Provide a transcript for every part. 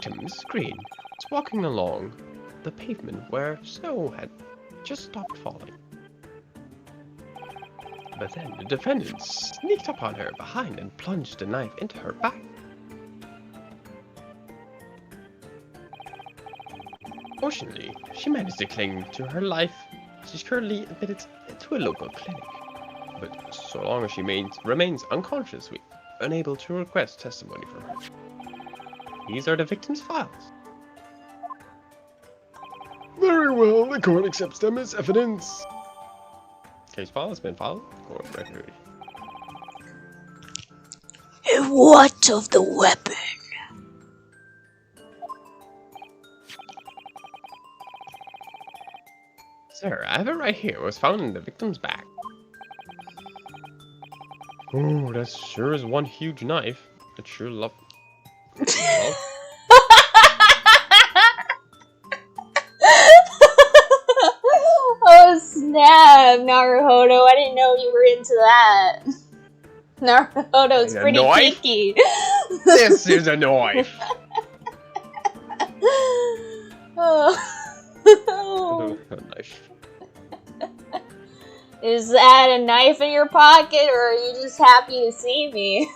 victim, Mrs. Green, was walking along the pavement where snow had just stopped falling. But then the defendant sneaked up on her behind and plunged a knife into her back. Fortunately, she managed to cling to her life. She's currently admitted to a local clinic, but so long as she remains unconscious, we're unable to request testimony from her. These are the victim's files. Very well, the court accepts them as evidence. Case file has been filed. Court record. And what of the weapon? Sir, I have it right here. It was found in the victim's back. Oh, that sure is one huge knife. It sure love. Oh snap, Naruhodo, I didn't know you were into that. Naruhodo's pretty knife? picky. This is a knife. Oh. A knife. Is that a knife in your pocket, or are you just happy to see me?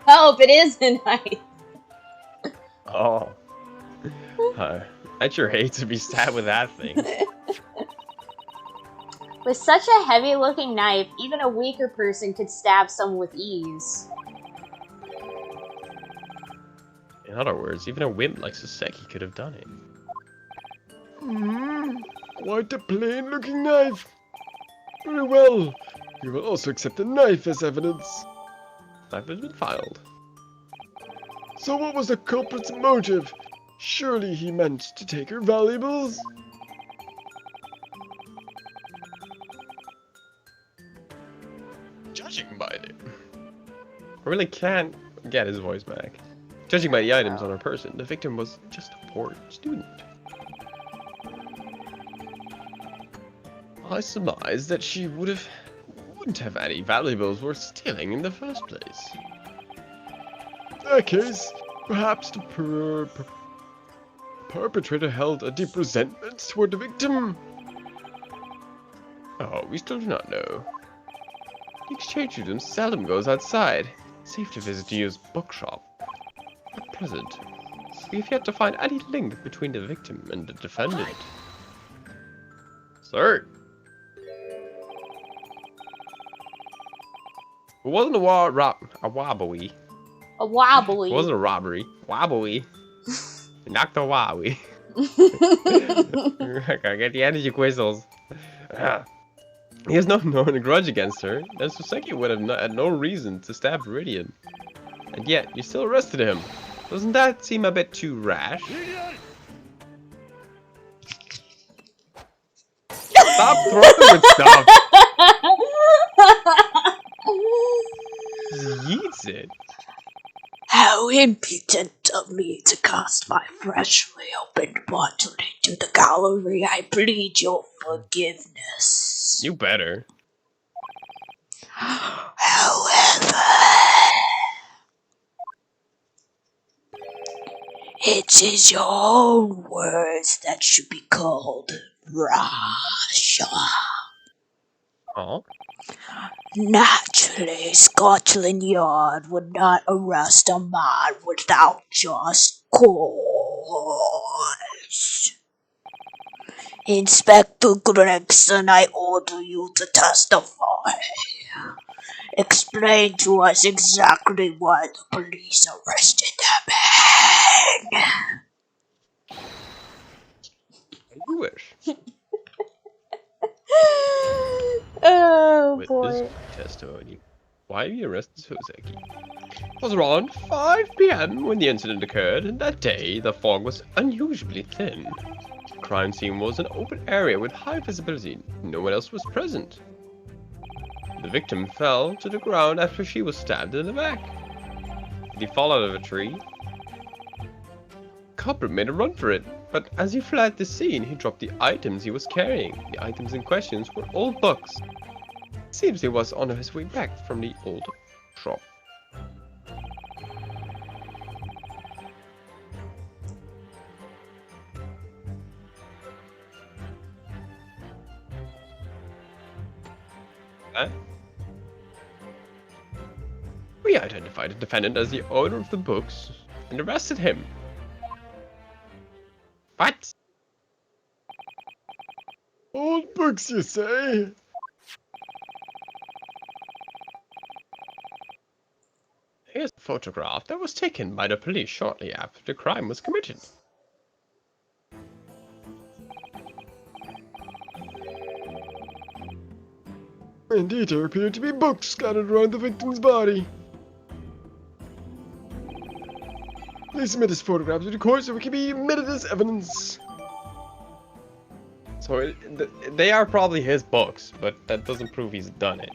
I hope it is a knife. Oh. I'd sure hate to be stabbed with that thing. With such a heavy-looking knife, even a weaker person could stab someone with ease. In other words, even a wimp like Soseki could have done it. Quite a plain-looking knife. Very well. We will also accept the knife as evidence. Knife has been filed. So what was the culprit's motive? Surely he meant to take her valuables? Judging by it. I really can't get his voice back. Judging by the items on her person, the victim was just a poor student. I surmise that she wouldn't have any valuables worth stealing in the first place. In that case, perhaps the perpetrator held a deep resentment toward the victim. Oh, we still do not know. The exchange student seldom goes outside, save to visit Yu's bookshop. At present, we have yet to find any link between the victim and the defendant. Sir! It wasn't a wobbly. A wobbly. It wasn't a robbery. Wobbly. Knocked the wobbly. I gotta get the energy crystals. He has no known grudge against her, then Soseki would have had no reason to stab Viridian. And yet, you still arrested him. Doesn't that seem a bit too rash? Stop throwing stuff! Just yeets it. How impudent of me to cast my freshly opened bottle into the gallery. I plead your forgiveness. You better. However, it is your own words that should be called Russia. Oh? Naturally, Scotland Yard would not arrest a man without just cause. Inspector Gregson, I order you to testify. Explain to us exactly why the police arrested the man. You wish. Oh Witness boy. testimony. Why have you arrested Soseki? It was around 5 p.m. when the incident occurred, and that day the fog was unusually thin. The crime scene was an open area with high visibility. No one else was present. The victim fell to the ground after she was stabbed in the back. Did he fall out of a tree? The culprit made a run for it, but as he fled the scene, he dropped the items he was carrying. The items in question were old books. It seems he was on his way back from the old shop. Huh? We identified the defendant as the owner of the books and arrested him. What? Old books, you say? Here's a photograph that was taken by the police shortly after the crime was committed. Indeed, there appear to be books scattered around the victim's body. Please submit this photograph to the court so it can be admitted as evidence. So they are probably his books, but that doesn't prove he's done it.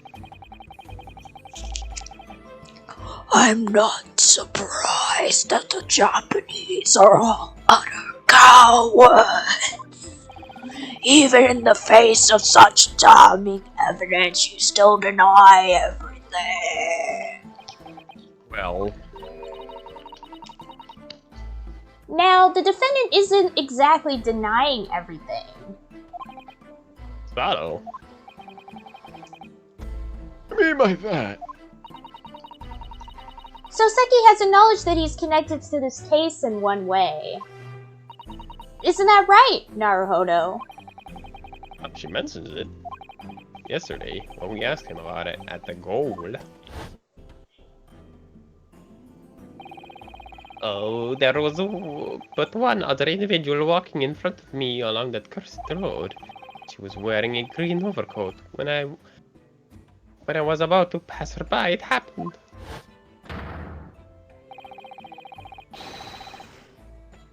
I'm not surprised that the Japanese are all utter cowards. Even in the face of such damning evidence, you still deny everything. Well, Now, the defendant isn't exactly denying everything. Sato. I mean by that. Soseki has acknowledged that he's connected to this case in one way. Isn't that right, Naruhodo? She mentions it yesterday when we asked him about it at the goal. Oh, there was but one other individual walking in front of me along that cursed road. She was wearing a green overcoat. When I was about to pass her by, it happened.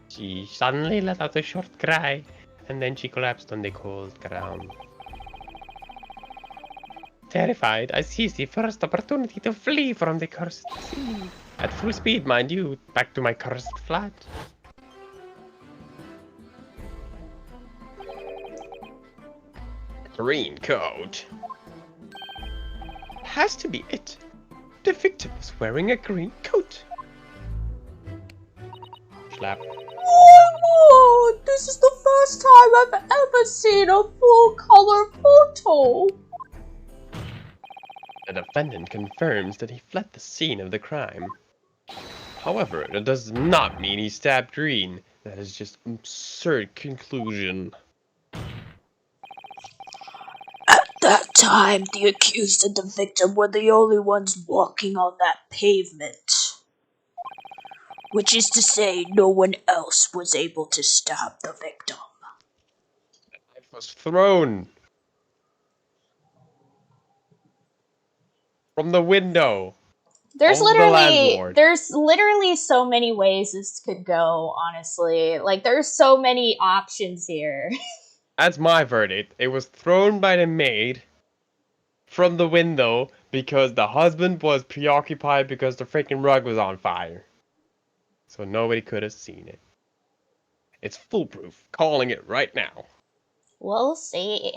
She suddenly let out a short cry, and then she collapsed on the cold ground. Terrified, I seized the first opportunity to flee from the cursed scene. At full speed, mind you, back to my cursed flat. Green coat. Has to be it. The victim was wearing a green coat. Slap. Oh, this is the first time I've ever seen a full-color photo. The defendant confirms that he fled the scene of the crime. However, that does not mean he stabbed Green. That is just an absurd conclusion. At that time, the accused and the victim were the only ones walking on that pavement. Which is to say, no one else was able to stab the victim. It was thrown from the window. There's of the landlord. literally so many ways this could go, honestly. Like, there's so many options here. That's my verdict. It was thrown by the maid from the window because the husband was preoccupied because the freaking rug was on fire. So nobody could have seen it. It's foolproof. Calling it right now. We'll see.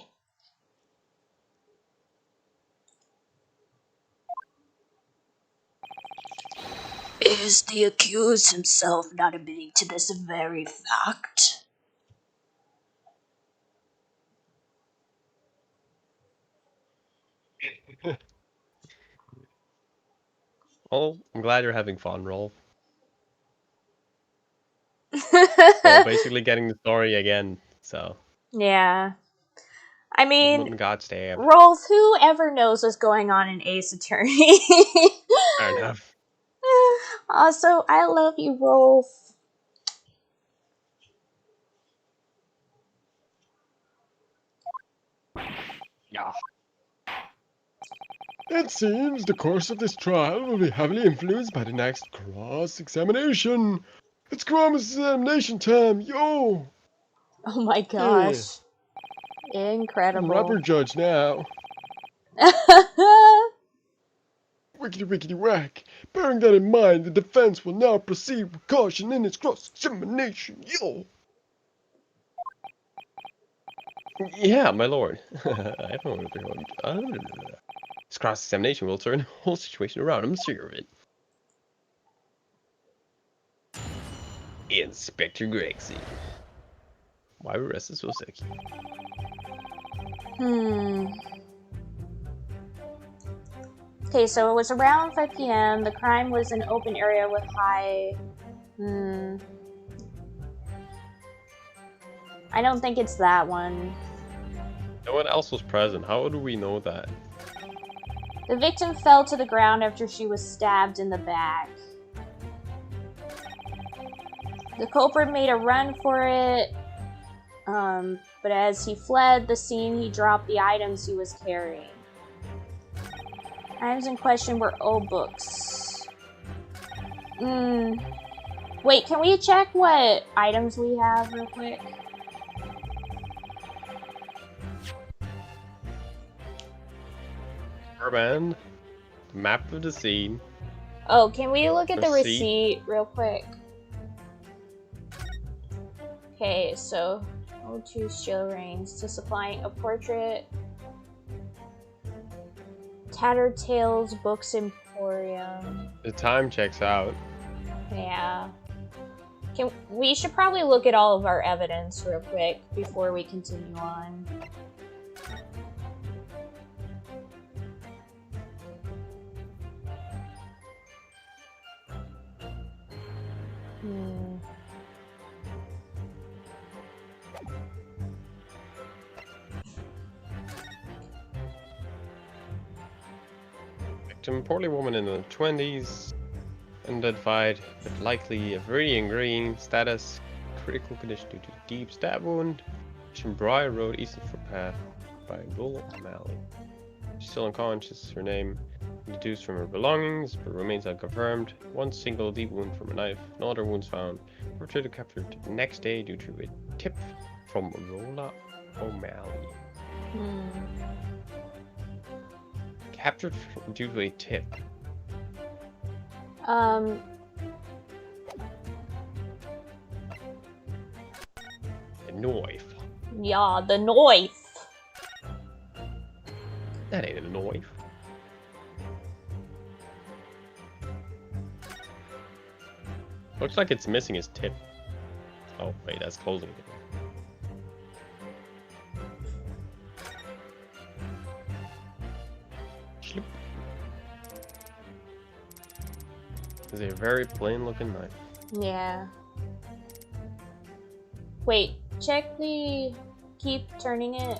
Is the accused himself not admitting to this very fact? Well, I'm glad you're having fun, Rolf. Well, basically getting the story again, so. Yeah. I mean, Someone got stabbed. Rolf, who ever knows what's going on in Ace Attorney? Fair enough. Also, I love you, Rolf. Yeah. It seems the course of this trial will be heavily influenced by the next cross-examination. It's cross-examination time, yo! Oh my gosh. Incredible. Rubber judge now. Wickety wickety whack. Bearing that in mind, the defense will now proceed with caution in its cross-examination, yo! Yeah, my lord. I don't know. This cross-examination will turn the whole situation around. I'm sure of it. Inspector Gregson. Why arrested Soseki? Okay, so it was around 5 p.m. The crime was an open area with high... I don't think it's that one. No one else was present. How do we know that? The victim fell to the ground after she was stabbed in the back. The culprit made a run for it, but as he fled the scene, he dropped the items he was carrying. Items in question were old books. Wait, can we check what items we have real quick? Band, the map of the scene. Oh, can we look at the Receipt. receipt real quick? Okay, so O2 steel rings to supplying a portrait. Tattered Tales Books Emporium. The time checks out. Yeah. We should probably look at all of our evidence real quick before we continue on. Victim, portly woman in the 20s, unidentified, but likely a Viridian green, status, critical condition due to deep stab wound, Briar Road, eastern footpath, by Bull O'Malley. She's still unconscious, her name deduced from her belongings, but remains unconfirmed. One single deep wound from a knife, no other wounds found. Perpetrator captured the next day due to a tip from Rolla O'Malley. Captured due to a tip. The knife. Yeah, the knife. That ain't a knife. Looks like it's missing his tip. Oh, wait, that's closing it. It's a very plain looking knife. Yeah. Wait, check the... Keep turning it.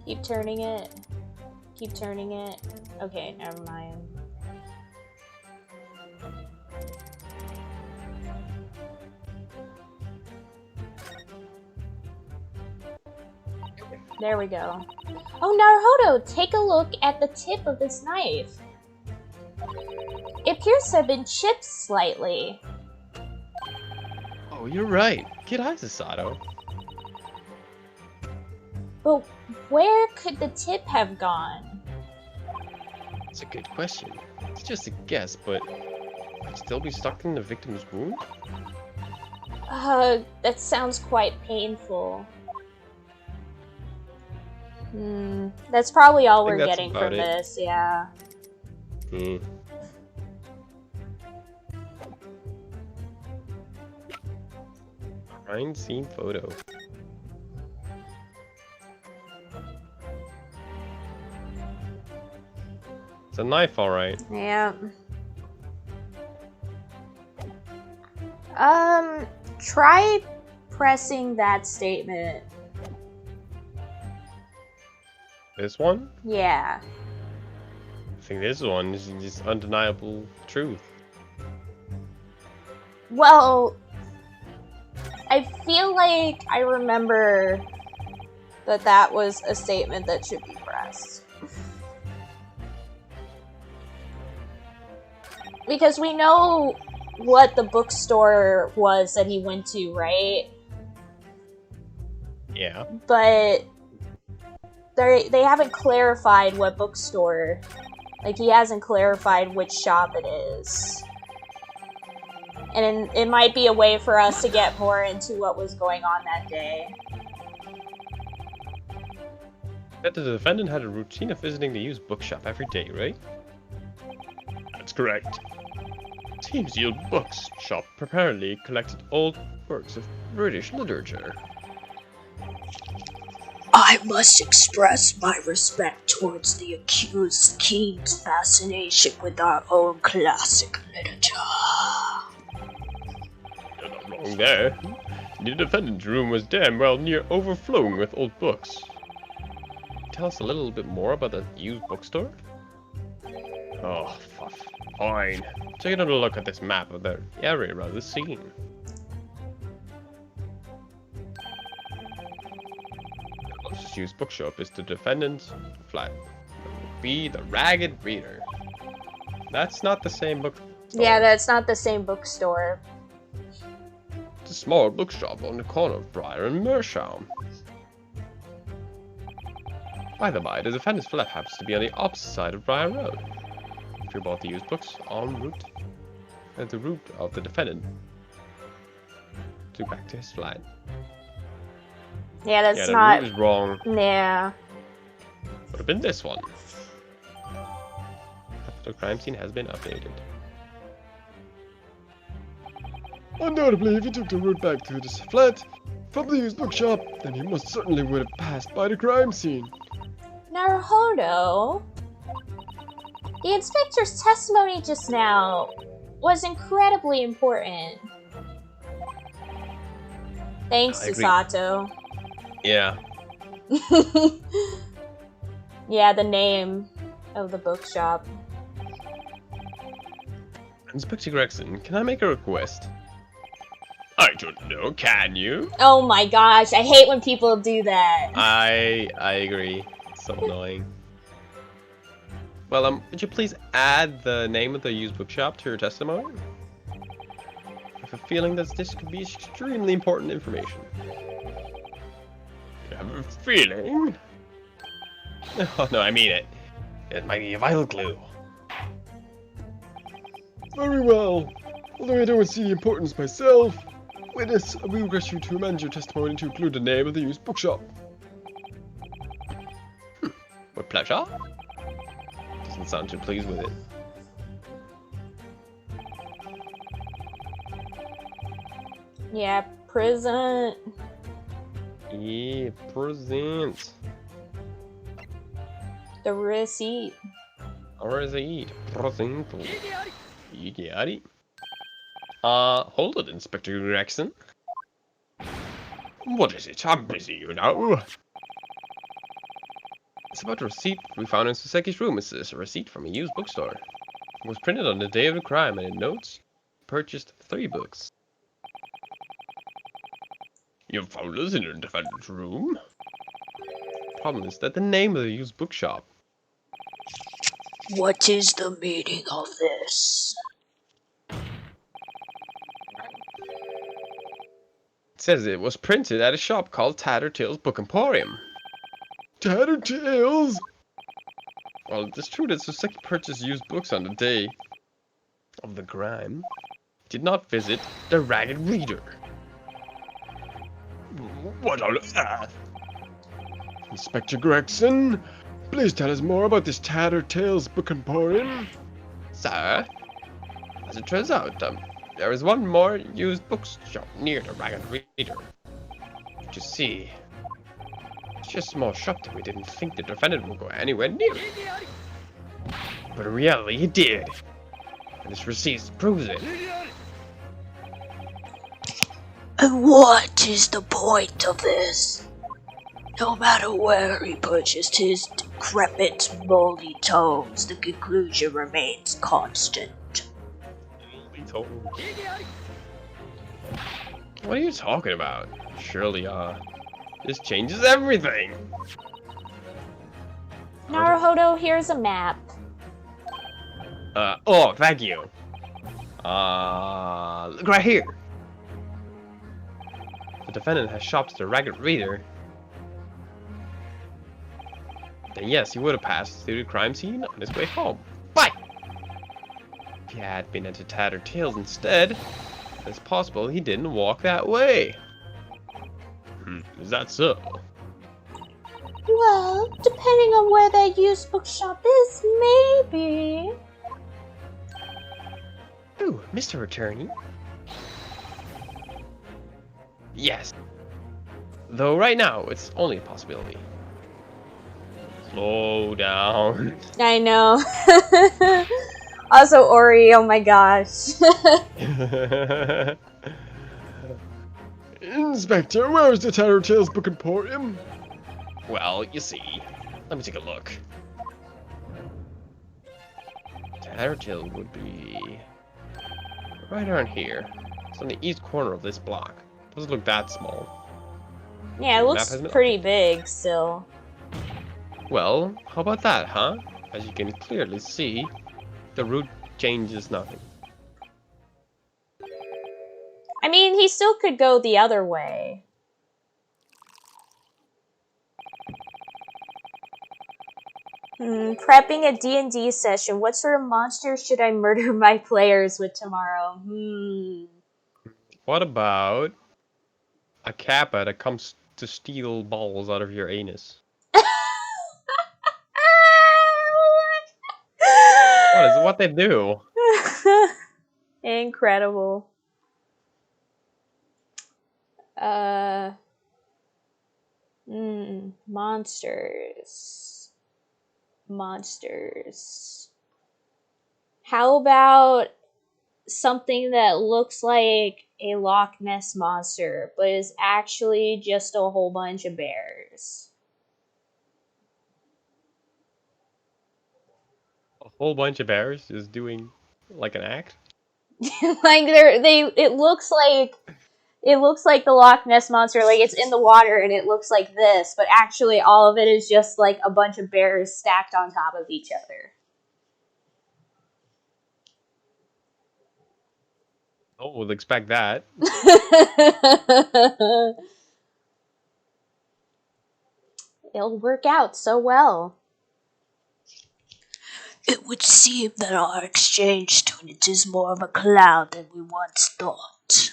Keep turning it. Keep turning it. Okay, never mind. There we go. Oh, Naruhodo, take a look at the tip of this knife. It appears to have been chipped slightly. Oh, you're right. Get eyes, Sato. But where could the tip have gone? It's a good question. It's just a guess, but might it still be stuck in the victim's wound? That sounds quite painful. That's probably all we're getting from this, yeah. Crime scene photo. It's a knife, alright. Yeah. Try pressing that statement. This one? Yeah. I think this one is just undeniable truth. Well, I feel like I remember that was a statement that should be pressed. Because we know what the bookstore was that he went to, right? Yeah. But they haven't clarified what bookstore. Like, he hasn't clarified which shop it is. And it might be a way for us to get more into what was going on that day. That the defendant had a routine of visiting the used bookshop every day, right? That's correct. Seems the old books shop primarily collected old works of British literature. I must express my respect towards the accused's keen fascination with our own classic literature. You're not wrong there. The defendant's room was damn well near overflowing with old books. Tell us a little bit more about the used bookstore? Oh, fine. Take another look at this map of the area around the scene. The closest used bookshop is the defendant's flat. That would be the Ragged Reader. That's not the same bookstore. Yeah, that's not the same bookstore. It's a small bookshop on the corner of Briar and Mershaum. By the by, the defendant's flat happens to be on the opposite side of Briar Road. If you bought the used books en route, at the route of the defendant to back to his flat. Yeah, that's Yeah, the not. route is wrong. Yeah. Would have been this one. The crime scene has been updated. Undoubtedly, if he took the route back to his flat from the used bookshop, then he most certainly would have passed by the crime scene. Naruhodo, the inspector's testimony just now was incredibly important. Thanks, I agree. Susato. Yeah. Yeah, the name of the bookshop. Inspector Gregson, can I make a request? I don't know, can you? Oh my gosh, I hate when people do that. I agree. It's so annoying. Well, would you please add the name of the used bookshop to your testimony? I have a feeling that this could be extremely important information. You have a feeling? Oh, no, I mean it. It might be a vital clue. Very well. Although I don't see the importance myself, witness, I will request you to amend your testimony to include the name of the used bookshop. With pleasure. Doesn't sound too pleased with it. Yeah, present. Yeah, present. The receipt. Or is it present? Yiggy. Hold it, Inspector Gregson. What is it? I'm busy, you know. It's about the receipt we found in Suseki's room. It's a receipt from a used bookstore. It was printed on the day of the crime, and it notes purchased 3 books. You found this in the defendant's room? Problem is that the name of the used bookshop. What is the meaning of this? It says it was printed at a shop called Tattertail's Book Emporium. Tattered Tales? Well, it's true that Suseki purchased used books on the day of the crime. He did not visit the Ragged Reader. What on earth? Inspector Gregson, please tell us more about this Tattered Tales Book Emporium. Sir, as it turns out, there is one more used bookshop near the Ragged Reader. But you see, it's just a small shop that we didn't think the defendant would go anywhere near. But in reality, he did. And this receipt proves it. And what is the point of this? No matter where he purchased his decrepit, moldy tomes, the conclusion remains constant. What are you talking about? Surely, this changes everything. Naruhodo, here's a map. Oh, thank you. Look right here. The defendant has shopped at the Ragged Reader. Then yes, he would have passed through the crime scene on his way home. But if he had been at the Tattered Tales instead, it's possible he didn't walk that way. Is that so? Well, depending on where that used bookshop is, maybe. Ooh, Mr. Attorney. Yes. Though right now, it's only a possibility. Slow down. I know. Also, Ori, oh my gosh. Inspector, where is the Tattletale's Book Emporium? Well, you see. Let me take a look. Tattertail would be right around here. It's on the east corner of this block. Doesn't look that small. Yeah, it The map looks has been pretty updated. big still. Well, how about that, huh? As you can clearly see, the route changes nothing. I mean, he still could go the other way. Prepping a D&D session. What sort of monsters should I murder my players with tomorrow? What about a kappa that comes to steal balls out of your anus? What is what they do? Incredible. Monsters. Monsters. How about something that looks like a Loch Ness monster, but is actually just a whole bunch of bears? A whole bunch of bears just doing like an act? Like it looks like the Loch Ness monster, like it's in the water and it looks like this, but actually all of it is just like a bunch of bears stacked on top of each other. Oh, we'll expect that. It'll work out so well. It would seem that our exchange student is more of a clown than we once thought.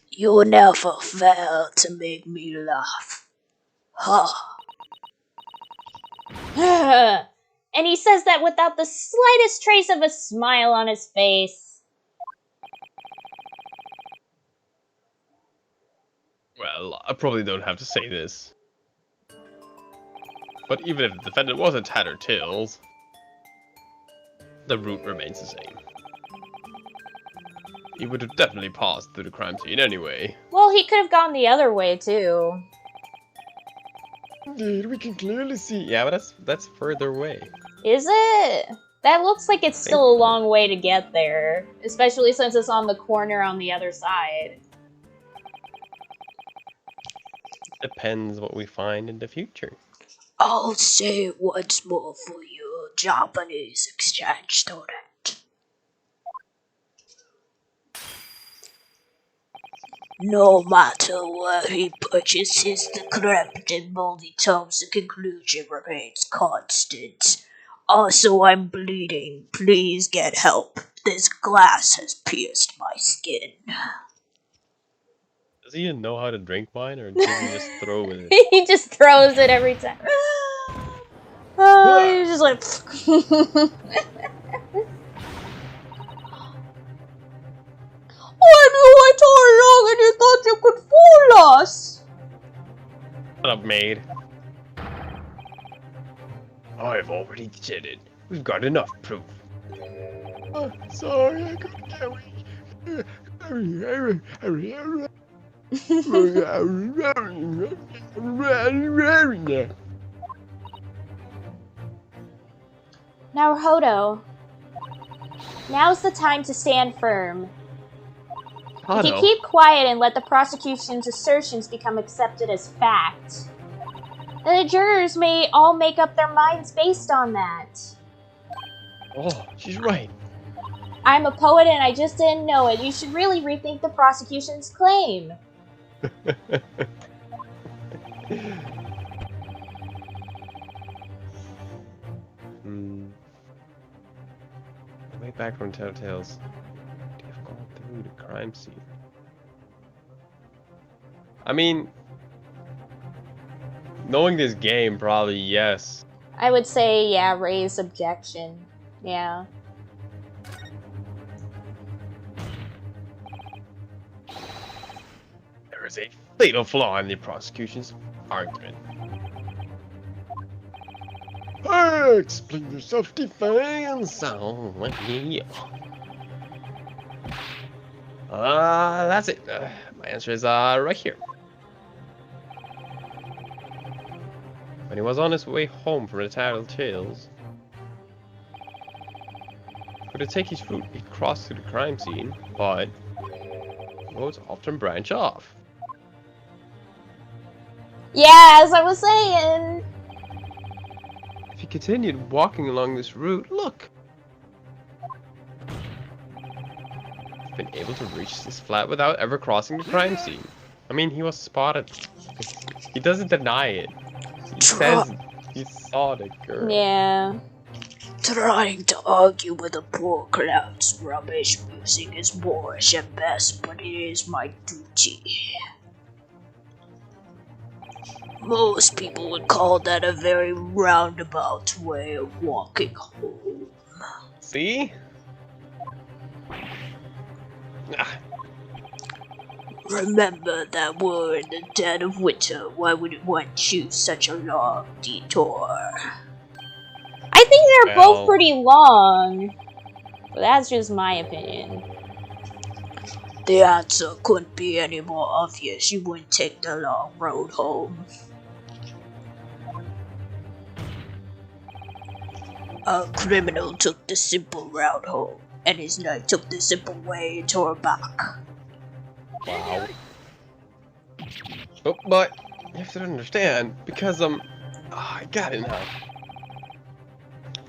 You never fail to make me laugh. Ha! And he says that without the slightest trace of a smile on his face. Well, I probably don't have to say this. But even if the defendant was a Tattertails, the route remains the same. He would have definitely passed through the crime scene anyway. Well, he could have gone the other way too. Indeed, we can clearly see. Yeah, but that's further away. Is it? That looks like it's still a long way to get there, especially since it's on the corner on the other side. Depends what we find in the future. I'll say it once more for you, Japanese exchange student. No matter where he purchases the cramped and moldy tomes, the conclusion remains constant. Also, I'm bleeding. Please get help. This glass has pierced my skin. Does he even know how to drink wine, or does he just throw with it? He just throws it every time. Oh, he's just like... Why do I talk long and you thought you could fool us? Shut up, maid. I've already said it. We've got enough proof. Sorry, I couldn't get away. Now, Hodo. Now's the time to stand firm. If you keep quiet and let the prosecution's assertions become accepted as fact, then the jurors may all make up their minds based on that. Oh, she's right. I'm a poet and I just didn't know it. You should really rethink the prosecution's claim. The way back from Telltale's. They've gone through the crime scene. I mean, knowing this game, probably yes. I would say, yeah, raise objection. Yeah. There is a fatal flaw in the prosecution's argument. Hey, explain your self-defense. So, yeah. That's it. My answer is right here. When he was on his way home from the Tattletales, for to take his route, he crossed to the crime scene, but roads often branch off. Yeah, as I was saying. If he continued walking along this route, look! He's been able to reach this flat without ever crossing the crime scene. I mean, he was spotted. He doesn't deny it. He says he saw the girl. Yeah. Trying to argue with a poor clown's rubbish music is boorish at best, but it is my duty. Most people would call that a very roundabout way of walking home. See? Ah, Remember that we're in the dead of winter. Why would one choose such a long detour? I think they're Well- both pretty long. But that's just my opinion. The answer couldn't be any more obvious. You wouldn't take the long road home. A criminal took the simple route home, and his knight took the simple way and tore back. wow. Oh, but you have to understand, because I got it now.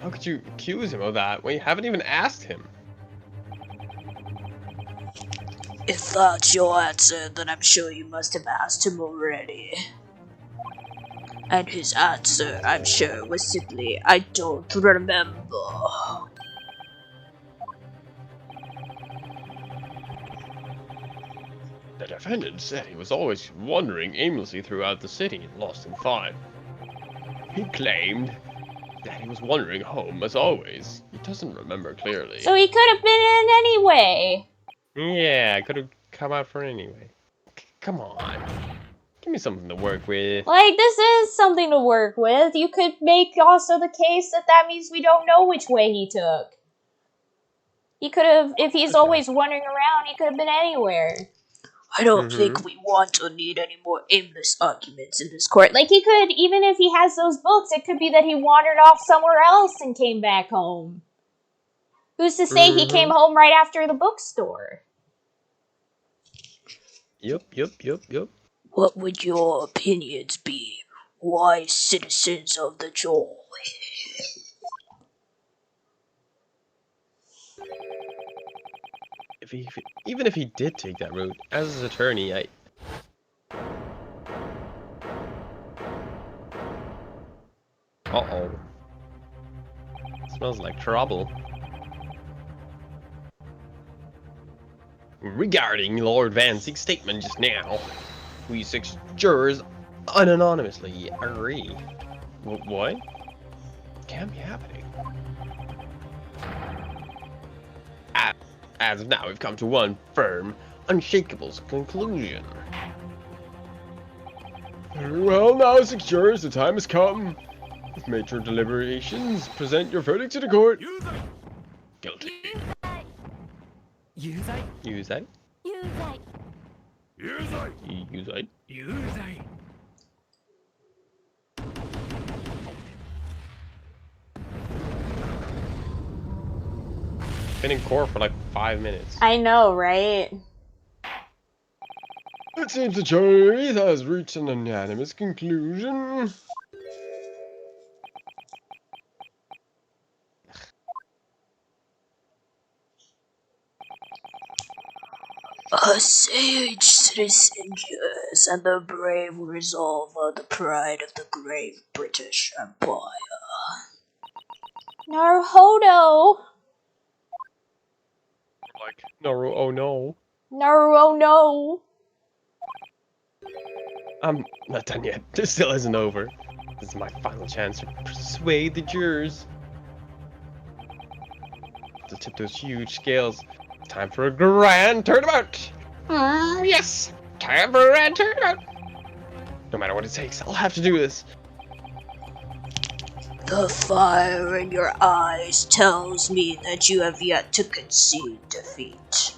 How could you accuse him of that when you haven't even asked him? If that's your answer, then I'm sure you must have asked him already. And his answer, I'm sure, was simply, I don't remember. The defendant said he was always wandering aimlessly throughout the city, lost in thought. He claimed that he was wandering home as always. He doesn't remember clearly. So he could have been in anyway. Yeah, I could have come out for it anyway. Come on. Give me something to work with. Like, this is something to work with. You could make also the case that that means we don't know which way he took. He could have, if he's always wandering around, he could have been anywhere. I don't think we want or need any more aimless arguments in this court. Like, he could, even if he has those books, it could be that he wandered off somewhere else and came back home. Who's to say he came home right after the bookstore? Yup. What would your opinions be, wise citizens of the joy? Even if he did take that route, as his attorney, Uh-oh. Smells like trouble. Regarding Lord Vansing's statement just now, we 6 jurors unanimously agree. What? Can't be happening. As of now, we've come to one firm, unshakable conclusion. Very well, now, 6 jurors, the time has come. You've made your deliberations. Present your verdict to the court. Guilty. 有罪 Use that. 有罪 Use that. 有罪 Been in court for like 5 minutes. I know, right? It seems the jury has reached an unanimous conclusion. A sage citizen jurors and the brave resolve are the pride of the great British Empire. Naruhodo! Like, no, oh no. Naruho, no! I'm not done yet. This still isn't over. This is my final chance to persuade the jurors. To tip those huge scales. Time for a grand turnabout! Yes! Time for a red turnout! No matter what it takes, I'll have to do this. The fire in your eyes tells me that you have yet to concede defeat.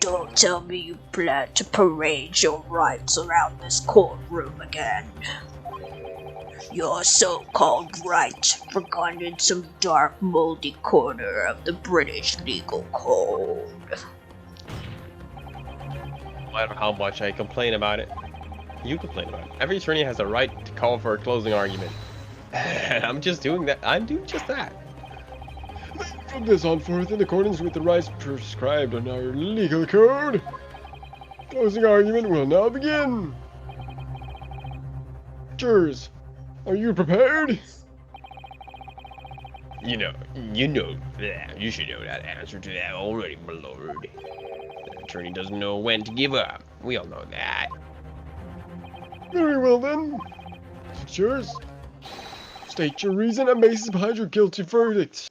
Don't tell me you plan to parade your rights around this courtroom again. Your so-called right forgotten in some dark, moldy corner of the British legal code. No matter how much I complain about it, you complain about it. Every attorney has a right to call for a closing argument. And I'm just doing that. I'm doing just that. From this on forth, in accordance with the rights prescribed in our legal code, closing argument will now begin. Jurors, are you prepared? You know that. You should know that answer to that already, my lord. The attorney doesn't know when to give up. We all know that. Very well then. Jurors, state your reason and basis behind your guilty verdict.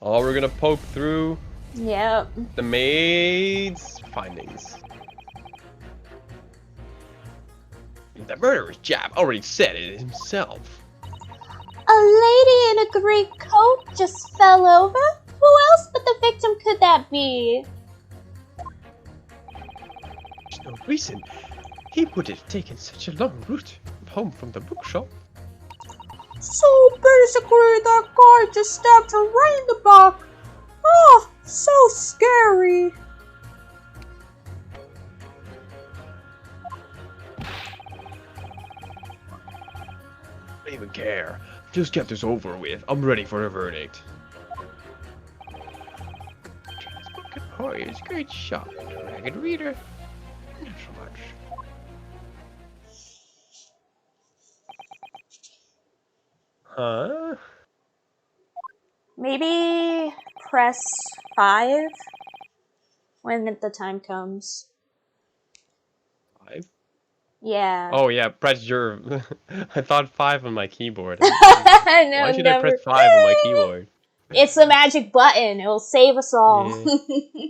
Oh, we're gonna poke through Yep. the maid's findings. The murderer's job already said it himself. A lady in a green coat just fell over? Who else but the victim could that be? There's no reason he would have taken such a long route home from the bookshop. So basically, that guy just stabbed her right in the back. Oh, so scary. I don't even care. Just get this over with. I'm ready for the verdict. Good poise, great shot. Ragged reader. Not so much. Huh? Maybe press 5 when the time comes. 5? Yeah. Oh yeah, press your... I thought 5 on my keyboard. No, Why should I never. press 5 on my keyboard? It's the magic button. It'll save us all. Yeah.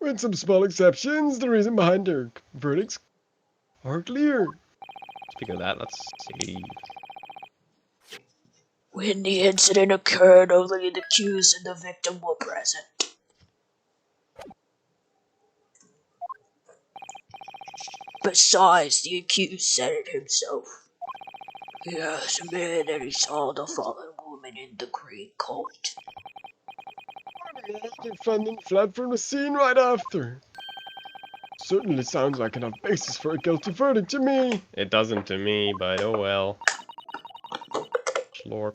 With some small exceptions, the reason behind their verdicts are clear. Speaking of that, let's see. When the incident occurred, only the accused and the victim were present. Besides, the accused said it himself. He has admitted that he saw the fallen woman in the green coat. The defendant fled from the scene right after. Certainly sounds like enough basis for a guilty verdict to me. It doesn't to me, but oh well. Slorp.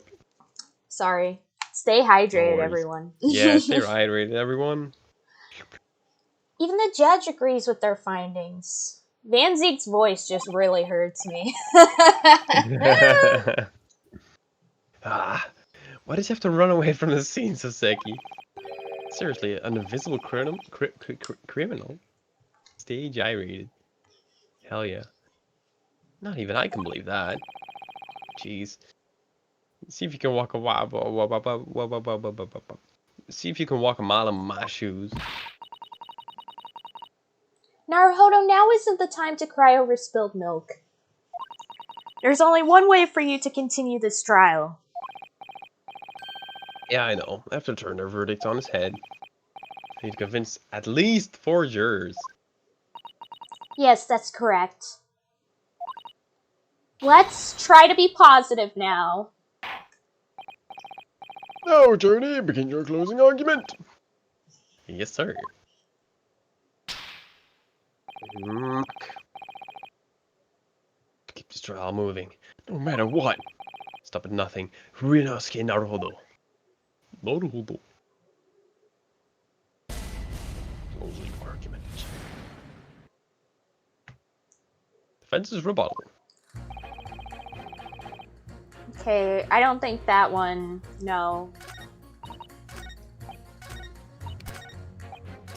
Sorry. Stay hydrated, worries. everyone. Yeah, stay hydrated, everyone. Even the judge agrees with their findings. Van Zeek's voice just really hurts me. Ah, why does he have to run away from the scene, Soseki? Seriously, an invisible criminal? Stay gyrated. Hell yeah. Not even I can believe that. Jeez. See if you can walk a See if you can walk a mile in my shoes. Naruhodo, now isn't the time to cry over spilled milk. There's only one way for you to continue this trial. Yeah, I know. I have to turn their verdict on his head. I need to convince at least 4 jurors. Yes, that's correct. Let's try to be positive now. Now, attorney, begin your closing argument. Yes, sir. Marc. Keep this trial moving, no matter what. Stop at nothing. Ryunosuke Naruhodo. Naruhodo. Closing argument. Defense's rebuttal. Okay, I don't think that one. No.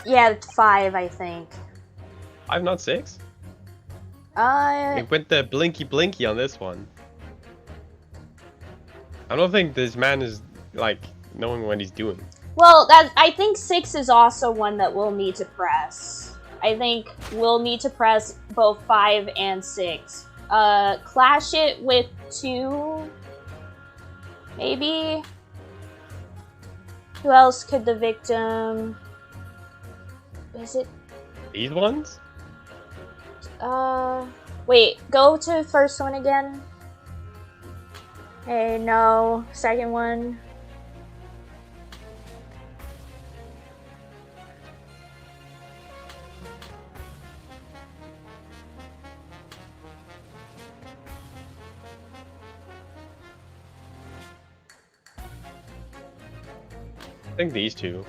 Yeah, 5, I think. 5, not 6? It went the blinky blinky on this one. I don't think this man is, like, knowing what he's doing. Well, I think 6 is also one that we'll need to press. I think we'll need to press both 5 and 6. Clash it with 2, maybe? Who else could the victim... Is it... These ones? Wait, go to first one again. Hey, no. Second one. I think these two.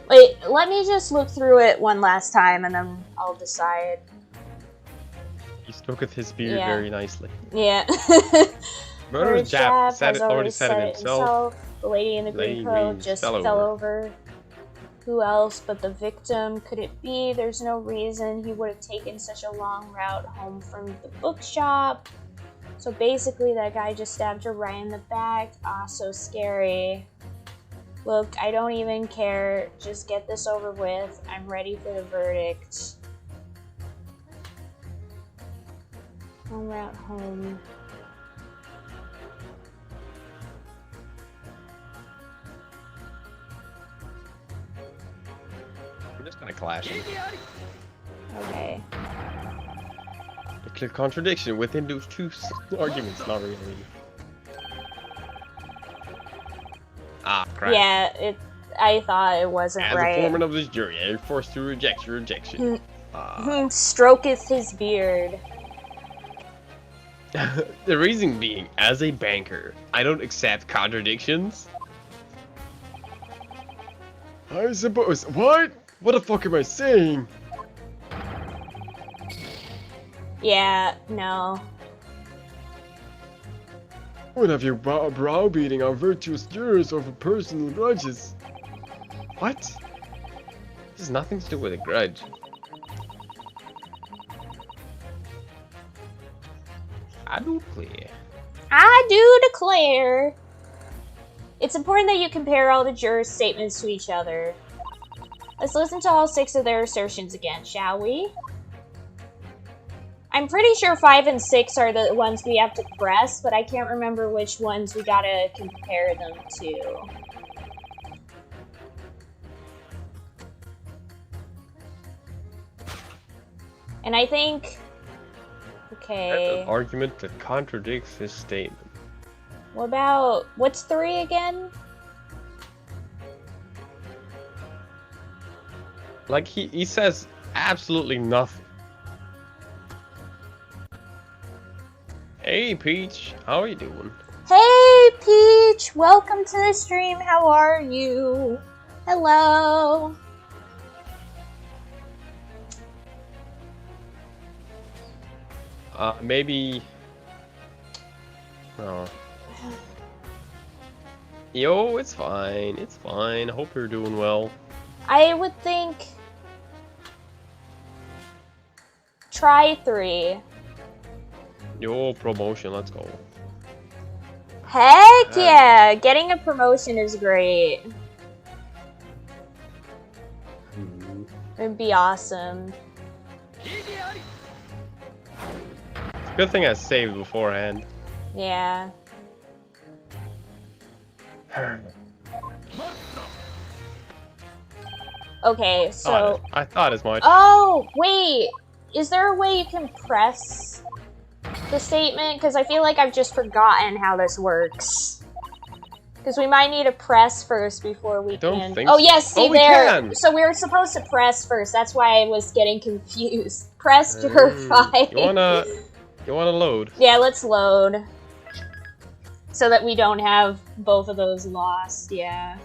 Wait, let me just look through it one last time and then I'll decide. He stroked his beard Yeah. very nicely. Yeah. Murder's Jap said it, has already said it himself. The lady in the green Lady coat Green just fell fell over. Who else but the victim could it be? There's no reason he would have taken such a long route home from the bookshop. So basically that guy just stabbed her right in the back. Ah, so scary. Look, I don't even care. Just get this over with. I'm ready for the verdict. Long route home. I'm just gonna clash them. Okay. A clear contradiction within those two arguments, not really. Ah, crap. Yeah, I thought it wasn't As right. a foreman of this jury, I am forced to reject your rejection. Stroketh his beard. The reason being, as a banker, I don't accept contradictions. I suppose. What? What the fuck am I saying? Yeah, no. Would have you browbeating our virtuous jurors over personal grudges? What? This has nothing to do with a grudge. I do clear. I do declare. It's important that you compare all the jurors' statements to each other. Let's listen to all 6 of their assertions again, shall we? I'm pretty sure 5 and 6 are the ones we have to press, but I can't remember which ones we gotta compare them to. And I think... Okay. An argument that contradicts his statement. What about... What's 3 again? Like, he says absolutely nothing. Hey, Peach. How are you doing? Hey, Peach! Welcome to the stream. How are you? Hello. Maybe... Oh. Yo, it's fine. It's fine. I hope you're doing well. I would think... Try 3. Yo, promotion. Let's go. Heck yeah! Getting a promotion is great. It'd be awesome. Good thing I saved beforehand. Yeah. Okay, so... I thought as much. Oh, wait! Is there a way you can press the statement? Because I feel like I've just forgotten how this works. Because we might need to press first before we don't can... think Oh, so. yes, see Oh, we there! can! So we were supposed to press first. That's why I was getting confused. Press to revive. You wanna load? Yeah, let's load. So that we don't have both of those lost, yeah.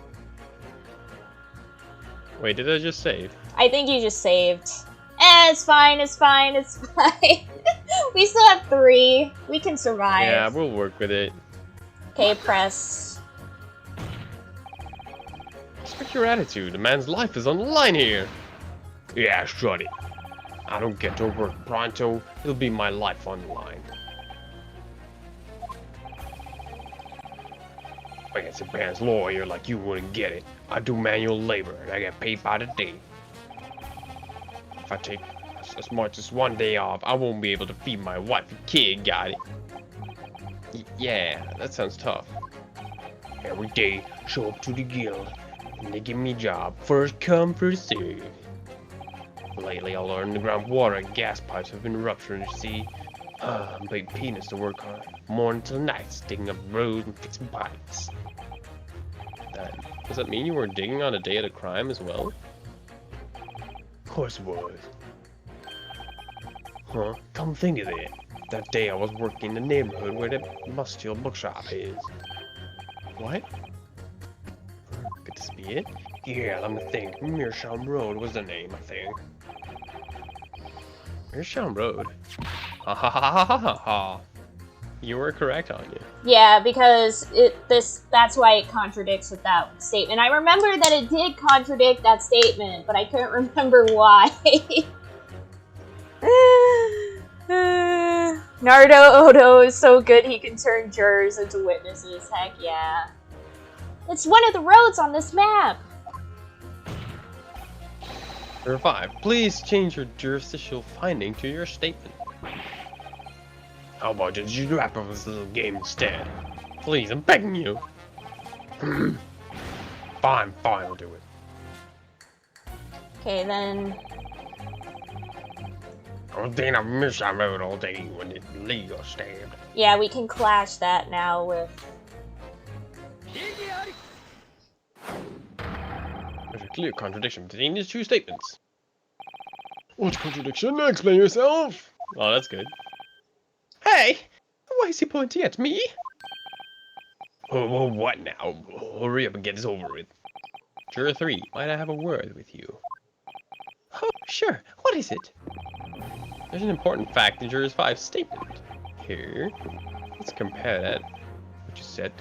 Wait, did I just save? I think you just saved. It's fine, it's fine, it's fine. We still have 3. We can survive. Yeah, we'll work with it. Okay, press. Check your attitude. The man's life is on the line here. Yeah, shut it. I don't get to work pronto. It'll be my life on the line. Against a man's lawyer like you wouldn't get it. I do manual labor and I get paid by the day. If I take as much as one day off, I won't be able to feed my wife and kid, got it? Yeah, that sounds tough. Every day, show up to the guild, and they give me a job. First come, first serve. Lately, I learned the groundwater and gas pipes have been ruptured, you see. Big penis to work on. Morning till night, digging up roads and fixing pipes. Does that mean you were digging on a day at a crime as well? Of course it was. Huh? Come think of it. That day I was working in the neighborhood where the Musteel bookshop is. What? Could this be it? Yeah, let me think. Meerschaum Road was the name, I think. Meerschaum Road? Ha ha ha ha ha ha ha. You were correct, Anya. Yeah, because that's why it contradicts with that statement. I remember that it did contradict that statement, but I couldn't remember why. Naruto is so good he can turn jurors into witnesses. Heck yeah. It's one of the roads on this map. Number 5. Please change your jurisdictional finding to your statement. How about you wrap up this little game instead? Please, I'm begging you. Fine, I'll do it. Okay, then. I think I've missed that road all day when it's legal stabbed. Yeah, we can clash that now with. There's a clear contradiction between these two statements. What contradiction? Explain yourself! Oh, that's good. Hey! Why is he pointing at me? Oh, what now? Hurry up and get this over with. Juror 3, might I have a word with you? Oh, sure. What is it? There's an important fact in Juror 5's statement. Here. Let's compare that. What you said.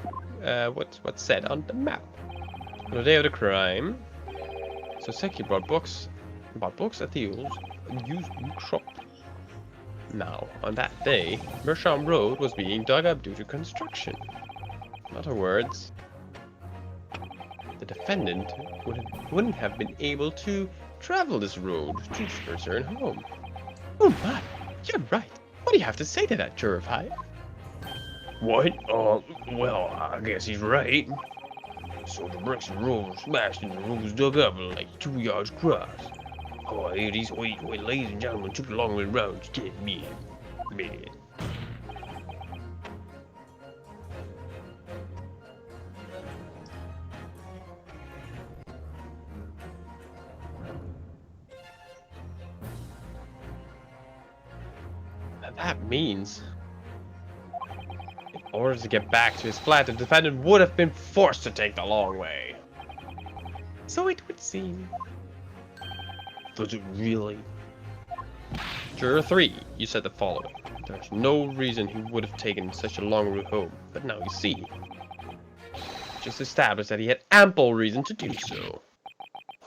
What's said on the map. On the day of the crime, Soseki bought books at the used bookshop. Now, on that day, Meerschaum Road was being dug up due to construction. In other words, the defendant wouldn't have been able to travel this road to return home. Oh my, you're right. What do you have to say to that, Juror 5? What? Well, I guess he's right. So the bricks and rolls were smashed and the road was dug up like 2 yards across. Oh, I hear these white ladies and gentlemen took a long way round to get me. Man. And that means, in order to get back to his flat, the defendant would have been forced to take the long way. So it would seem. Does it really? Juror 3, you said the following. There's no reason he would have taken such a long route home, but now you see. Just established that he had ample reason to do so.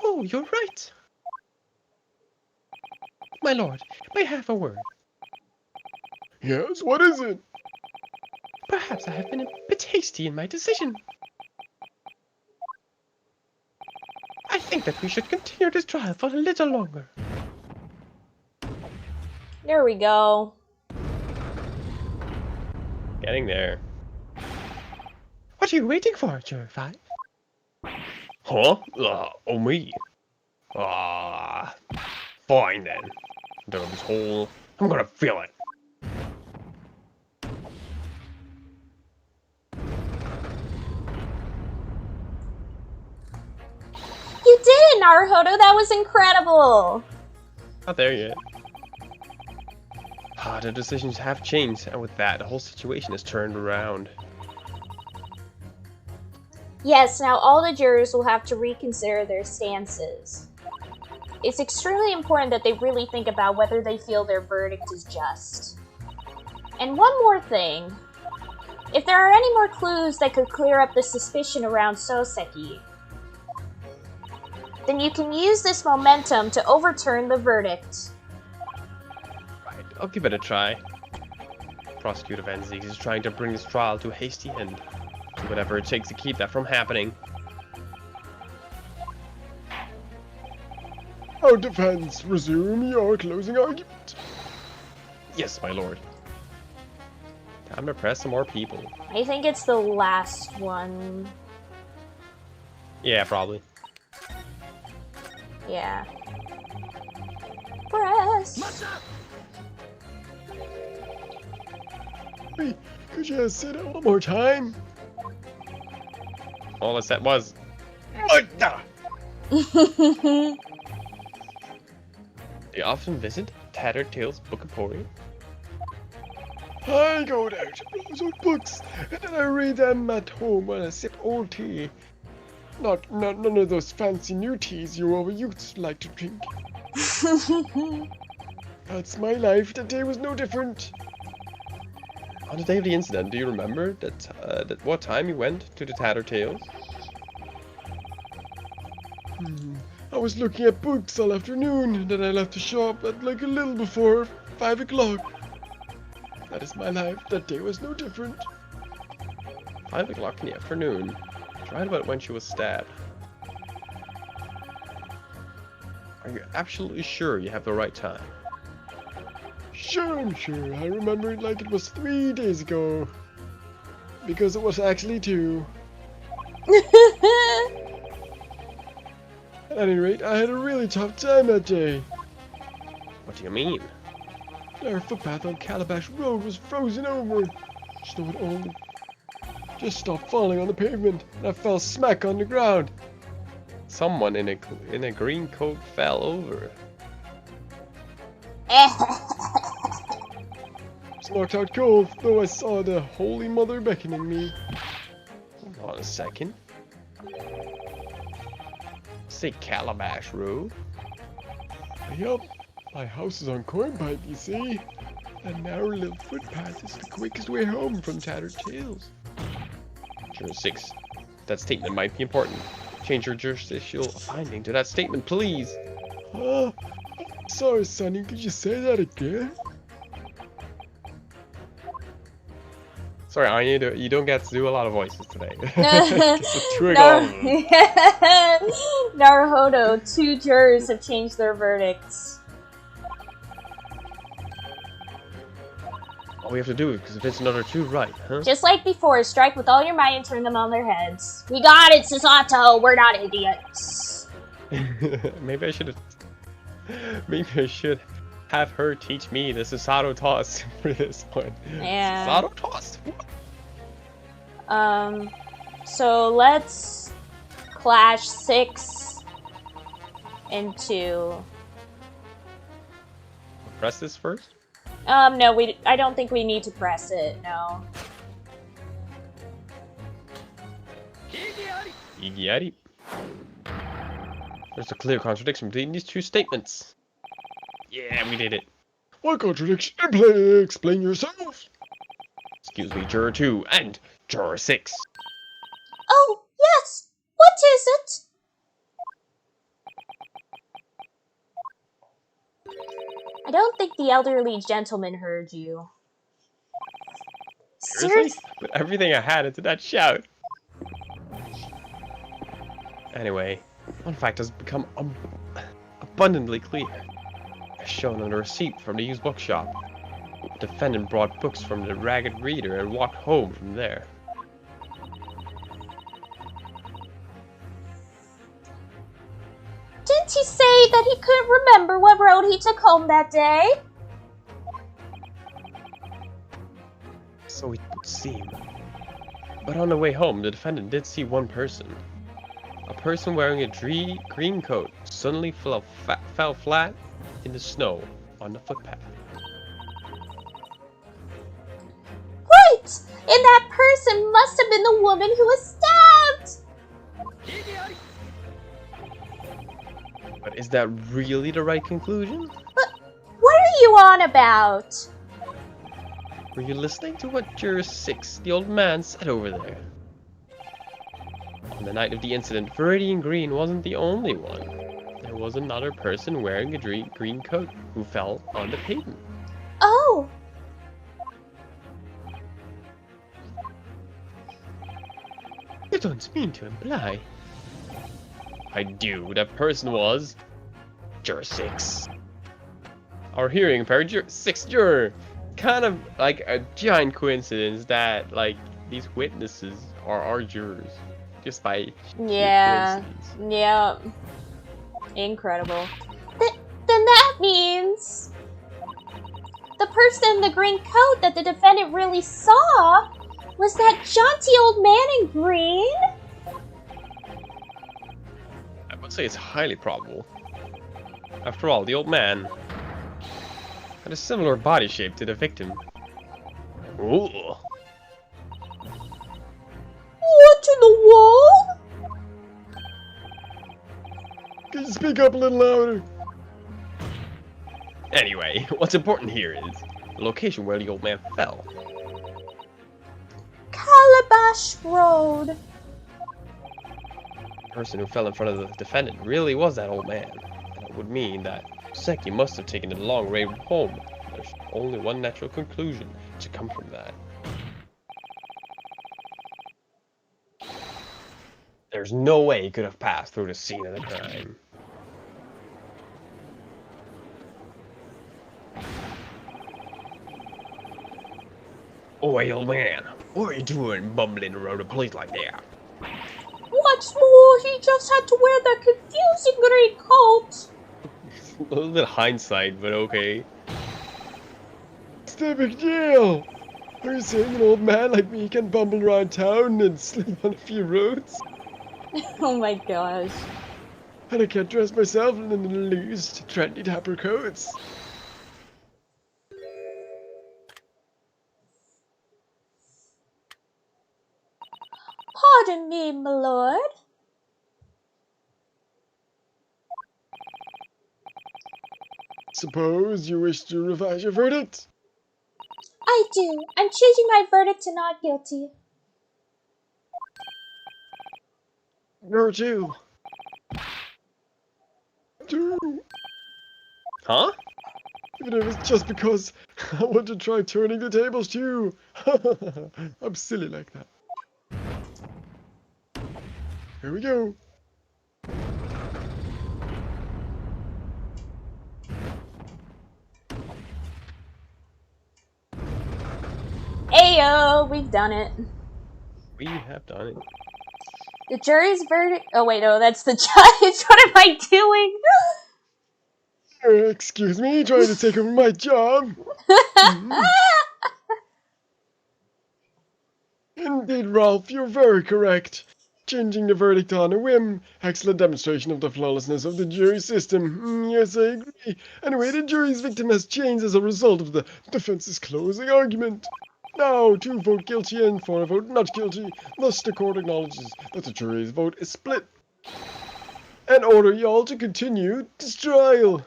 Oh, you're right. My lord, may I have a word? Yes, what is it? Perhaps I have been a bit hasty in my decision. I think that we should continue this trial for a little longer. There we go. Getting there. What are you waiting for, Juror 5? Huh? Oh me? Fine then. Dug this hole. I'm gonna fill it. You did it, Naruhodo! That was incredible! Not there yet. The decisions have changed, and with that, the whole situation is turned around. Yes, now all the jurors will have to reconsider their stances. It's extremely important that they really think about whether they feel their verdict is just. And one more thing. If there are any more clues that could clear up the suspicion around Soseki, then you can use this momentum to overturn the verdict. Right, I'll give it a try. Prosecutor Van Zieg is trying to bring this trial to a hasty end. Do whatever it takes to keep that from happening. Our defense, resume your closing argument. Yes, my lord. Time to press some more people. I think it's the last one. Yeah, probably. Yeah. Press! Wait, could you say that one more time? All I said was... You often visit Tattered Tales Book Emporium? I go there to browse old books, and then I read them at home while I sip old tea. Not none of those fancy new teas you overused like to drink. That's my life. That day was no different. On the day of the incident, do you remember that what time you went to the Tattered Tales? I was looking at books all afternoon, and then I left the shop at like a little before 5 o'clock. That is my life. That day was no different. 5 o'clock in the afternoon. Right about when she was stabbed. Are you absolutely sure you have the right time? Sure, I'm sure. I remember it like it was 3 days ago. Because it was actually 2. At any rate, I had a really tough time that day. What do you mean? Our footpath on Calabash Road was frozen over. Snow had only just stopped falling on the pavement, and I fell smack on the ground. Someone in a green coat fell over. It's knocked out cold, though I saw the Holy Mother beckoning me. Hold on a second. Say Calabash Road. Yup, my house is on Cornpipe, you see. And narrow little footpath is the quickest way home from Tattered Tales. Juror 6. That statement might be important. Change your jurisdictional finding to that statement, please. Sorry, Sonny, could you say that again? Sorry, Anya, you don't get to do a lot of voices today. Just a twig on. Naruhodo, 2 jurors have changed their verdicts. All we have to do is because if it's another 2 right, huh? Just like before, strike with all your might and turn them on their heads. We got it, Sasato! We're not idiots! Maybe I should have her teach me the Sasato toss for this one. Yeah. Sasato toss? So let's clash 6 into... Press this first? No, I don't think we need to press it, no. Iggy. There's a clear contradiction between these 2 statements. Yeah, we did it. What contradiction? Explain yourself. Excuse me, Juror 2 and Juror 6. Oh, yes! What is it? I don't think the elderly gentleman heard you. Seriously? Put everything I had into that shout. Anyway, one fact has become abundantly clear. As shown on the receipt from the used bookshop. The defendant brought books from the Ragged Reader and walked home from there. Didn't he say that he couldn't remember what road he took home that day? So it would seem. But on the way home, the defendant did see one person. A person wearing a green coat suddenly fell flat in the snow on the footpath. Right! And that person must have been the woman who was stabbed! But is that really the right conclusion? But what are you on about? Were you listening to what Juror 6, the old man, said over there? On the night of the incident, Viridian Green wasn't the only one. There was another person wearing a green coat who fell on the pavement. Oh! You don't mean to imply. I do. That person was Juror 6. Our hearing impaired 6th juror. Kind of like a giant coincidence that like these witnesses are our jurors. Just by sheer coincidence. Yeah. Incredible. Then that means the person in the green coat that the defendant really saw was that jaunty old man in green? I would say it's highly probable. After all, the old man had a similar body shape to the victim. Ooh. What in the world? Can you speak up a little louder? Anyway, what's important here is the location where the old man fell. Calabash Road. The person who fell in front of the defendant really was that old man. And it would mean that Seki must have taken the long way home. There's only one natural conclusion to come from that. There's no way he could have passed through the scene of the crime. Oi, old man, what are you doing bumbling around a place like that? What's more, he just had to wear that confusing green coat. A little bit hindsight, but okay. It's no big deal. Are you saying an old man like me can bumble around town and slip on a few roads? Oh my gosh. And I can't dress myself in the loose, trendy dapper coats. Pardon me, my lord. Suppose you wish to revise your verdict? I do. I'm changing my verdict to not guilty. Or two. Two. Huh? Even if it's just because I want to try turning the tables too. I'm silly like that. Here we go. Ayo, we've done it. We have done it. The jury's verdict. Oh wait, no, that's the judge. What am I doing? Excuse me, trying to take over my job? Indeed, Ralph, you're very correct. Changing the verdict on a whim. Excellent demonstration of the flawlessness of the jury system. Yes, I agree. Anyway, the jury's victim has changed as a result of the defense's closing argument. Now, 2 vote guilty and 4 vote not guilty. Thus, the court acknowledges that the jury's vote is split. And order y'all to continue this trial.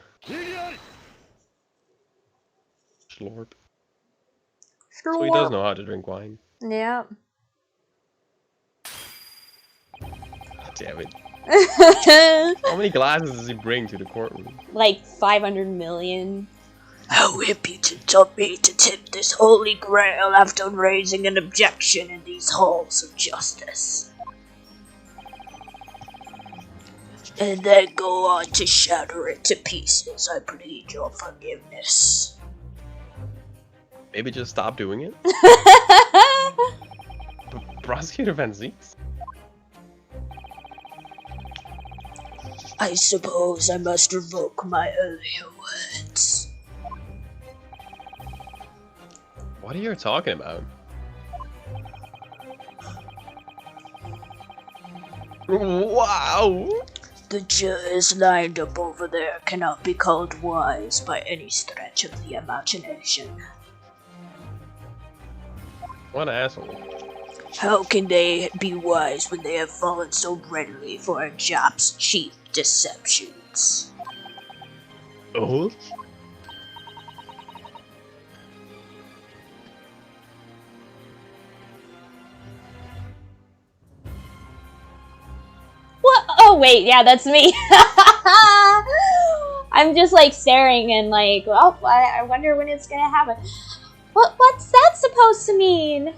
Slorp. So he does know how to drink wine. Yeah. Damn it. How many glasses does he bring to the courtroom? Like 500 million. How impudent of me to tip this holy grail after raising an objection in these halls of justice. And then go on to shatter it to pieces. I plead your forgiveness. Maybe just stop doing it? Prosecutor Van Zieks? I suppose I must revoke my earlier words. What are you talking about? Wow! The jurors lined up over there cannot be called wise by any stretch of the imagination. What an asshole. How can they be wise when they have fallen so readily for a Jap's cheap deceptions? Oh? Oh, wait, yeah, that's me. I'm just, like, staring and, like, well, I wonder when it's gonna happen. What's that supposed to mean?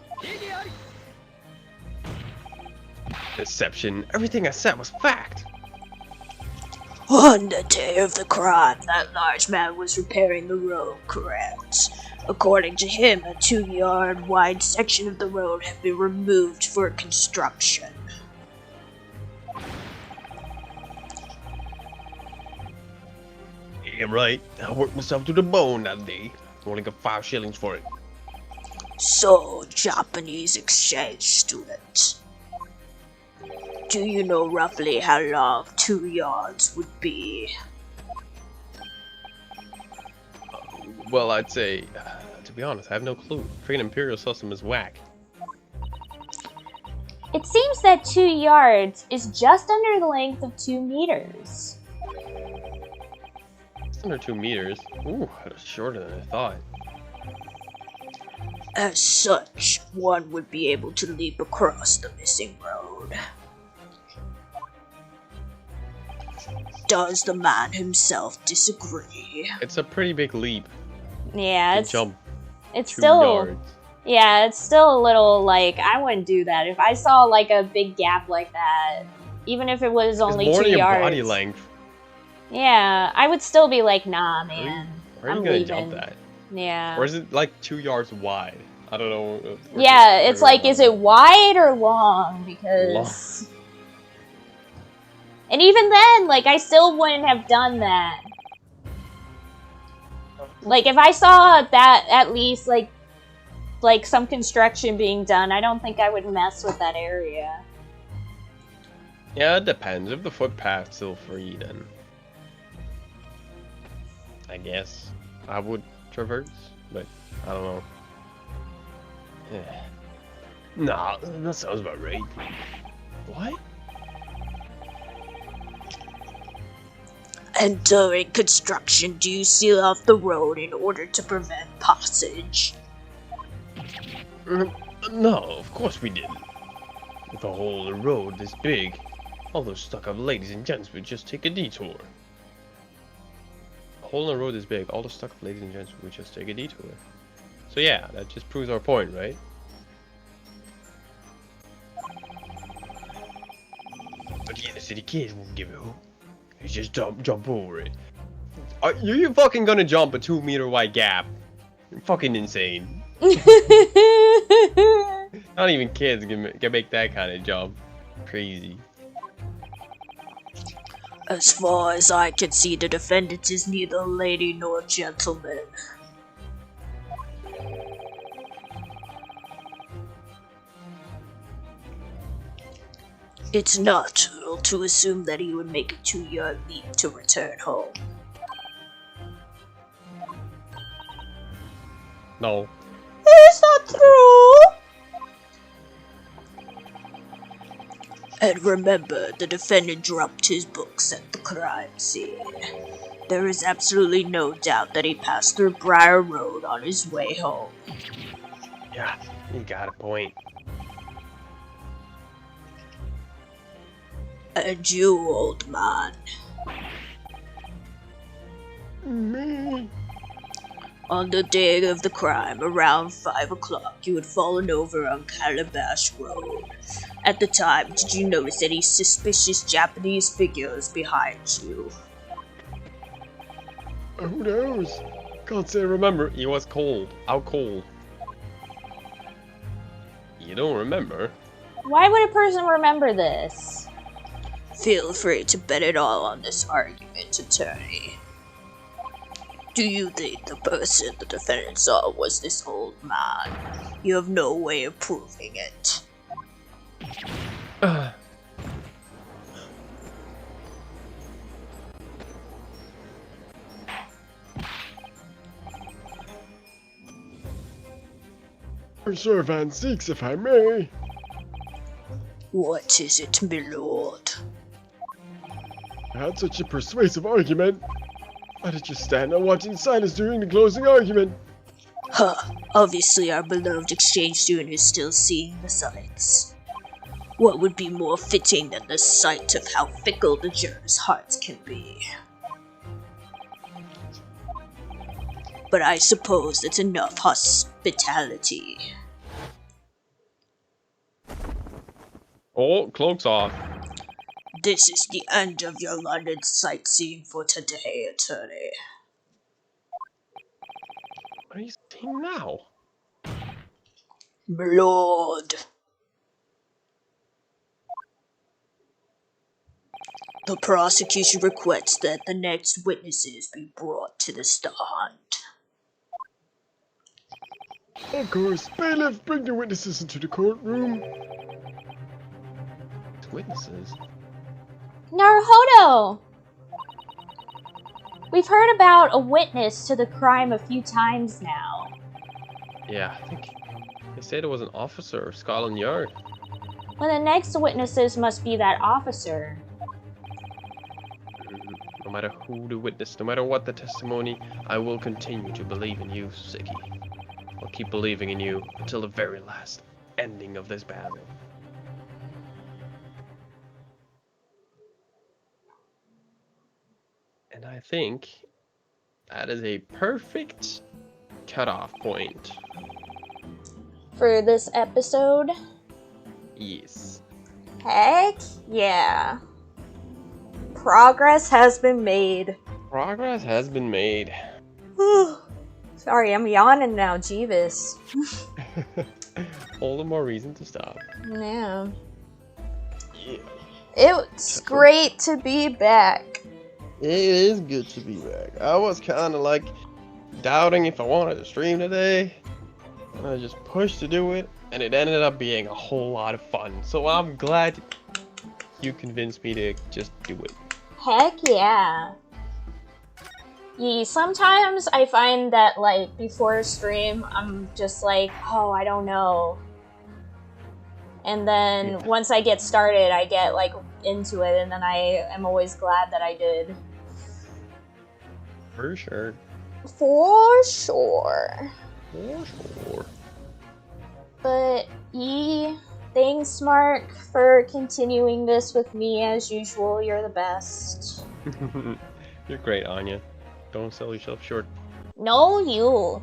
Deception. Everything I said was fact. On the day of the crime, that large man was repairing the road, correct? According to him, a 2-yard wide section of the road had been removed for construction. Yeah, right. I worked myself to the bone that day. Only got 5 shillings for it. So, Japanese exchange student. Do you know roughly how long 2 yards would be? Well, I'd say, to be honest, I have no clue. Freaking Imperial system is whack. It seems that 2 yards is just under the length of 2 meters. It's under 2 meters. Ooh, that's shorter than I thought. As such, one would be able to leap across the missing road. Does the man himself disagree? It's a pretty big leap. Yeah, To jump it's 2 still yards. yeah, it's still a little like I wouldn't do that if I saw like a big gap like that, even if it was only It's more 2 than your yards. body length. Yeah, I would still be like, nah, man. How are you I'm gonna leaving. jump that? Yeah. Or is it like 2 yards wide? I don't know. Yeah, it's like, is it wide or long? Because... And even then, like, I still wouldn't have done that. Like, if I saw that, at least, like some construction being done, I don't think I would mess with that area. Yeah, it depends. If the footpath's still free, then I guess I would traverse, but I don't know. Yeah. Nah, that sounds about right. What? And during construction, do you seal off the road in order to prevent passage? No, of course we didn't. With a hole in the road this big, all those stuck-up ladies and gents would just take a detour. A hole in the road this big, all the stuck-up ladies and gents would just take a detour. So yeah, that just proves our point, right? But the inner city kids won't give a hoot. You just jump over it. Are you fucking gonna jump a 2 meter wide gap? You're fucking insane. Not even kids can make that kind of jump. Crazy. As far as I can see, the defendant is neither lady nor gentleman. It's natural to assume that he would make a 2-yard leap to return home. No. Is that true? And remember, the defendant dropped his books at the crime scene. There is absolutely no doubt that he passed through Briar Road on his way home. Yeah, you got a point. And you, old man. Me? On the day of the crime, around 5 o'clock, you had fallen over on Calabash Road. At the time, did you notice any suspicious Japanese figures behind you? Who knows? Can't say I remember. He was cold. Out cold. You don't remember? Why would a person remember this? Feel free to bet it all on this argument, attorney. Do you think the person the defendant saw was this old man? You have no way of proving it. Sir Van Seeks, if I may. What is it, my lord? I had such a persuasive argument. Why did you stand and watch in silence during the closing argument? Huh, obviously our beloved exchange student is still seeing the sights. What would be more fitting than the sight of how fickle the jurors' hearts can be? But I suppose it's enough hospitality. Oh, cloak's off. This is the end of your London sightseeing for today, attorney. What are you saying now? Lord. The prosecution requests that the next witnesses be brought to the stand. Of course. Bailiff, bring the witnesses into the courtroom. Witnesses? Naruhodo! We've heard about a witness to the crime a few times now. Yeah, I think they said it was an officer of Scotland Yard. Well, the next witnesses must be that officer. No matter who the witness, no matter what the testimony, I will continue to believe in you, Ziggy. I'll keep believing in you until the very last ending of this battle. And I think that is a perfect cutoff point. For this episode? Yes. Heck yeah. Progress has been made. Progress has been made. Sorry, I'm yawning now, Jeevis. All the more reason to stop. Yeah. Yeah. It's great to be back. It is good to be back. I was kind of like doubting if I wanted to stream today. And I just pushed to do it, and it ended up being a whole lot of fun. So I'm glad you convinced me to just do it. Heck yeah. Sometimes I find that, like, before a stream, I'm just like, oh, I don't know. And then once I get started, I get, like, into it, and then I am always glad that I did. For sure. For sure. For sure. But, thanks, Marc, for continuing this with me as usual. You're the best. You're great, Anya. Don't sell yourself short. No, you.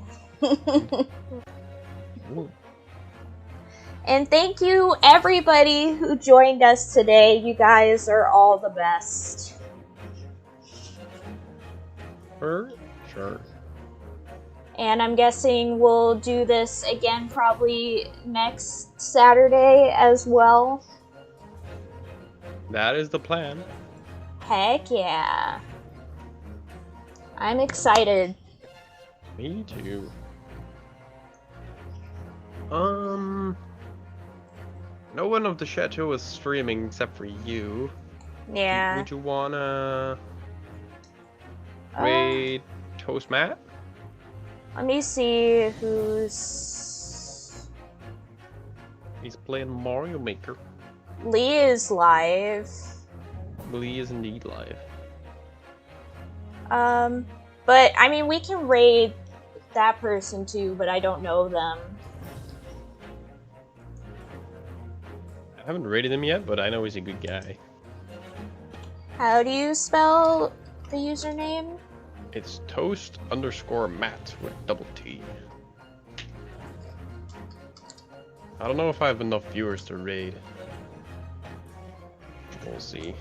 And thank you, everybody who joined us today. You guys are all the best. For sure. And I'm guessing we'll do this again probably next Saturday as well. That is the plan. Heck yeah. I'm excited. Me too. No one of the chateau is streaming except for you. Yeah. Would you wanna raid Toast Matt? Let me see who's... He's playing Mario Maker. Lee is live. Lee is indeed live. But, I mean, we can raid that person too, but I don't know them. I haven't raided him yet, but I know he's a good guy. How do you spell the username? It's toast_Matt with double T. I don't know if I have enough viewers to raid. We'll see.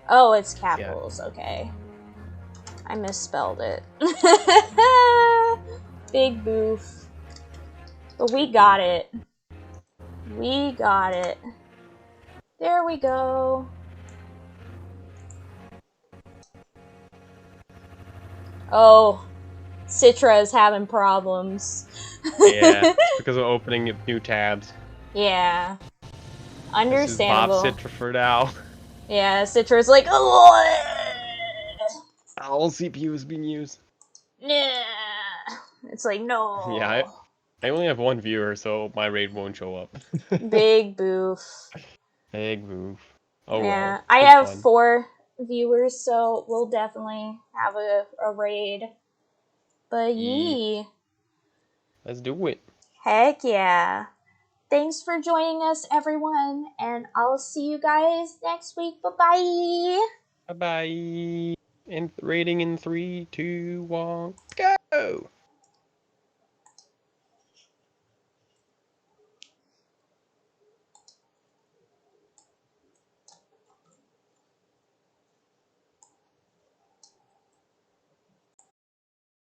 Oh, it's capitals, okay. I misspelled it. Big boof. But we got it. We got it. There we go. Oh, Citra is having problems. Yeah, because of opening up new tabs. Yeah. Understandable. This is Bob Citra for now. Yeah, Citra's like, oh, All CPUs being used. nah. It's like, no. Yeah, I only have one viewer, so my raid won't show up. Big boof. Big move. Oh Yeah, well. I Good have fun. 4 viewers, so we'll definitely have a raid. But yee. Let's do it. Heck yeah. Thanks for joining us, everyone, and I'll see you guys next week. Bye-bye. Bye bye. And rating in 3, 2, 1, go!